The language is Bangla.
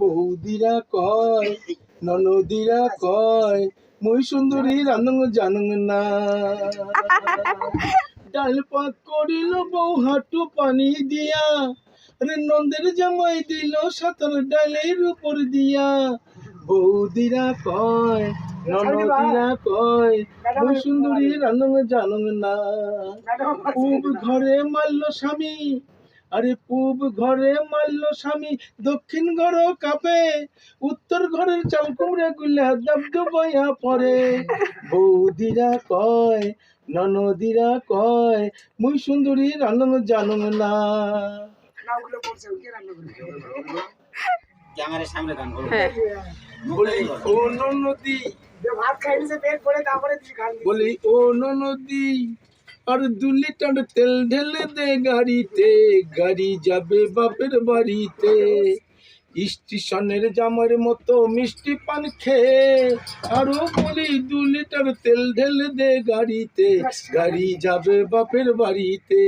বৌদিরা কয় ননদিরা কয় মই সুন্দরী রান্ধং জানং না। ডাল পাক করিল বউ হাঁটু পানি দিয়া, রে নন্দের জামাই দিল সাঁতার ডালের উপর দিয়া। বৌদিরা কয় ননদিরা কয় মই সুন্দরী রান্ধং জানং না। পূব ঘরে মারল স্বামী, আরে পূব ঘরে মারল স্বামী, দক্ষিণ ঘর কাঁপে, উত্তর ঘরের চাল কুমড়া গুলা দাব ডুবাইয়া পড়ে। বৌদিরা কয় ননদিরা কয় মুই সুন্দরী রান্ধন জানং না। বলি ও ননদি, বলি ও ননদি, আর 2 লিটার তেল ঢেলে দে গাড়িতে, গাড়ি যাবে বাপের বাড়িতে। স্টেশনের জামার মতো মিষ্টি পান খেয়ে, আরো বলি 2 লিটার তেল ঢেলে দে গাড়িতে, গাড়ি যাবে বাপের বাড়িতে।